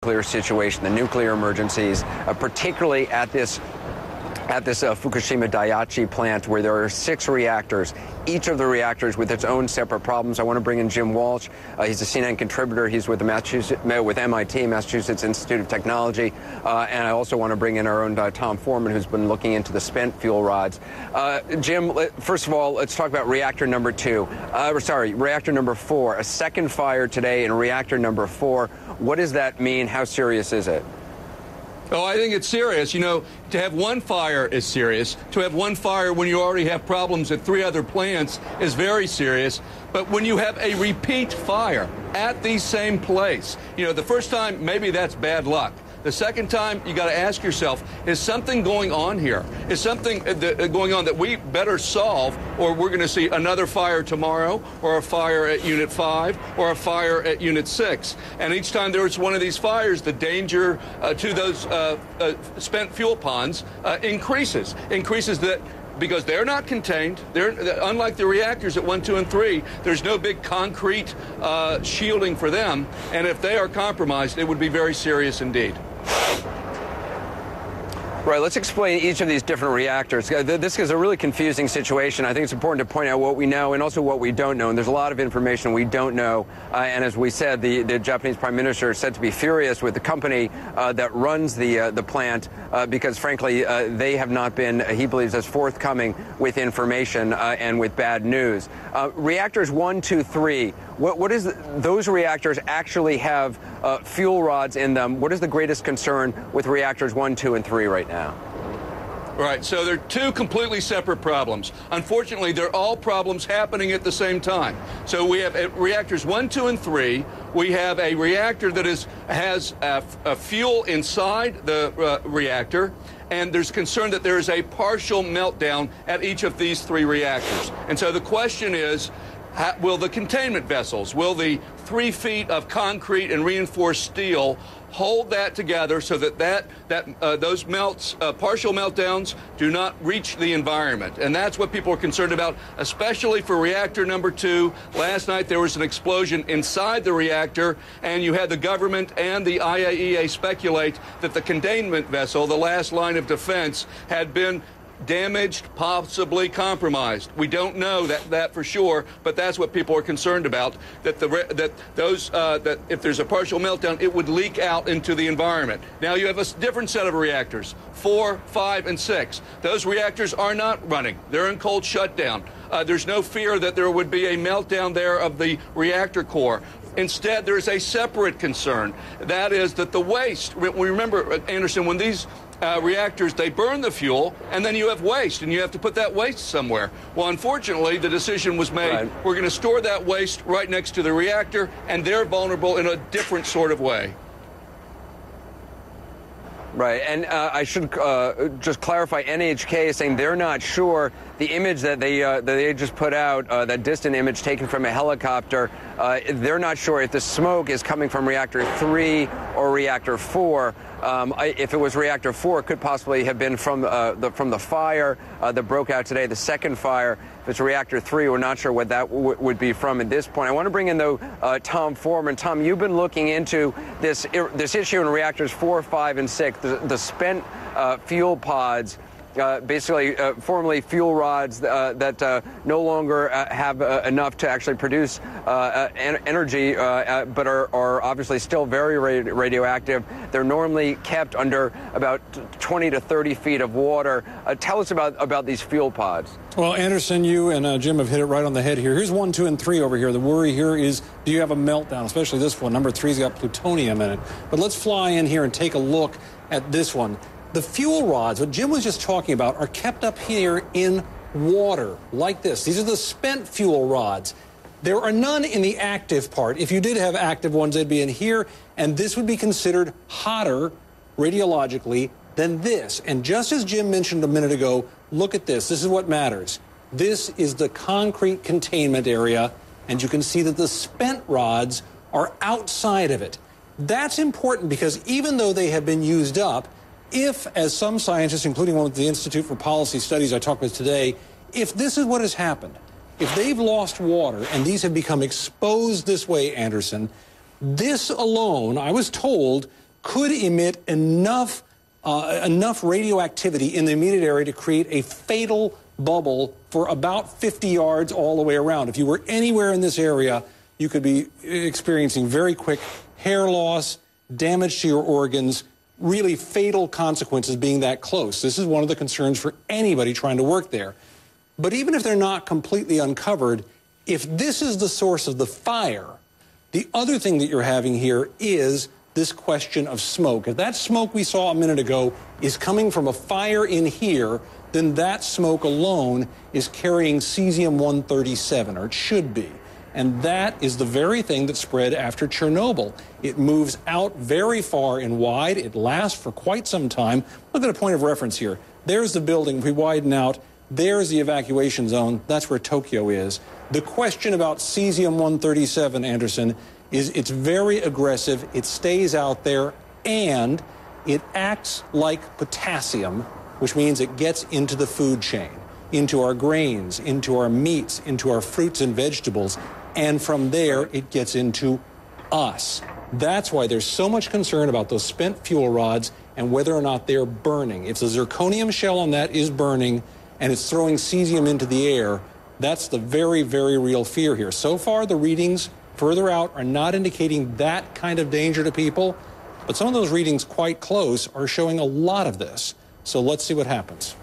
nuclear situation, the nuclear emergencies, particularly at this Fukushima Daiichi plant, where there are 6 reactors, each of the reactors with its own separate problems. I want to bring in Jim Walsh. He's a CNN contributor. He's with with MIT, Massachusetts Institute of Technology. And I also want to bring in our own Tom Foreman, who's been looking into the spent fuel rods. Jim, first of all, let's talk about reactor number 4. A second fire today in reactor number 4. What does that mean? How serious is it? Oh, I think it's serious. You know, to have one fire is serious. To have one fire when you already have problems at 3 other plants is very serious. But when you have a repeat fire at the same place, you know, the first time, maybe that's bad luck. The second time, you got to ask yourself, is something going on here? Is something going on that we better solve, or we're going to see another fire tomorrow, or a fire at Unit 5, or a fire at Unit 6? And each time there's one of these fires, the danger to those spent fuel ponds increases that. Because they're not contained. They're unlike the reactors at 1, 2, and 3. There's no big concrete shielding for them. And if they are compromised, it would be very serious indeed. Right, let's explain each of these different reactors. This is a really confusing situation. I think it's important to point out what we know and also what we don't know. And there's a lot of information we don't know. And as we said, the Japanese Prime Minister is said to be furious with the company that runs the plant because, frankly, they have not been, he believes, as forthcoming with information and with bad news. Reactors 1, 2, 3. What is those reactors actually have fuel rods in them? What is the greatest concern with reactors 1, 2, and 3 right now? Right, so they're 2 completely separate problems. Unfortunately, they're all problems happening at the same time. So we have reactors 1, 2, and 3. We have a reactor that has a fuel inside the reactor, and there's concern that there is a partial meltdown at each of these 3 reactors. And so the question is, will the containment vessels, will the 3 feet of concrete and reinforced steel hold that together so that those partial meltdowns do not reach the environment? And that's what people are concerned about, especially for reactor number 2. Last night there was an explosion inside the reactor, and you had the government and the IAEA speculate that the containment vessel, the last line of defense, had been damaged, possibly compromised. We don't know that for sure, but that's what people are concerned about. That if there's a partial meltdown, it would leak out into the environment. Now you have a different set of reactors, 4, 5, and 6. Those reactors are not running; they're in cold shutdown. There's no fear that there would be a meltdown there of the reactor core. Instead, there's a separate concern. That is that the waste. We remember, Anderson, when these reactors, they burn the fuel, and then you have waste, and you have to put that waste somewhere. Well, unfortunately, the decision was made, right, we're going to store that waste right next to the reactor, and they're vulnerable in a different sort of way. Right, and I should just clarify, NHK is saying they're not sure. The image that they just put out, that distant image taken from a helicopter, they're not sure if the smoke is coming from reactor 3 or reactor 4. If it was reactor 4, it could possibly have been from the fire that broke out today, the second fire. If it's reactor 3, we're not sure what that would be from at this point. I want to bring in, though, Tom Foreman. Tom, you've been looking into this issue in reactors 4, 5, and 6, the spent fuel pods. Basically, formerly fuel rods that no longer have enough to actually produce energy, but are obviously still very radioactive. They're normally kept under about 20 to 30 feet of water. Tell us about these fuel pods. Well, Anderson, you and Jim have hit it right on the head here. Here's 1, 2, and 3 over here. The worry here is, do you have a meltdown, especially this one? Number 3's got plutonium in it. But let's fly in here and take a look at this one. The fuel rods, what Jim was just talking about, are kept up here in water, like this. These are the spent fuel rods. There are none in the active part. If you did have active ones, they'd be in here, and this would be considered hotter radiologically than this. And just as Jim mentioned a minute ago, look at this. This is what matters. This is the concrete containment area, and you can see that the spent rods are outside of it. That's important because even though they have been used up, if, as some scientists, including one at the Institute for Policy Studies I talked with today, if this is what has happened, if they've lost water and these have become exposed this way, Anderson, this alone, I was told, could emit enough radioactivity in the immediate area to create a fatal bubble for about 50 yards all the way around. If you were anywhere in this area, you could be experiencing very quick hair loss, damage to your organs, really fatal consequences being that close. This is one of the concerns for anybody trying to work there. But even if they're not completely uncovered, if this is the source of the fire, the other thing that you're having here is this question of smoke. If that smoke we saw a minute ago is coming from a fire in here, then that smoke alone is carrying cesium-137, or it should be. And that is the very thing that spread after Chernobyl. It moves out very far and wide. It lasts for quite some time. Look at a point of reference here. There's the building. If we widen out, there's the evacuation zone. That's where Tokyo is. The question about cesium-137, Anderson, is it's very aggressive. It stays out there, and it acts like potassium, which means it gets into the food chain, into our grains, into our meats, into our fruits and vegetables, and from there it gets into us. That's why there's so much concern about those spent fuel rods and whether or not they're burning. If the zirconium shell on that is burning and it's throwing cesium into the air, that's the very, very real fear here. So far, the readings further out are not indicating that kind of danger to people, but some of those readings quite close are showing a lot of this. So let's see what happens.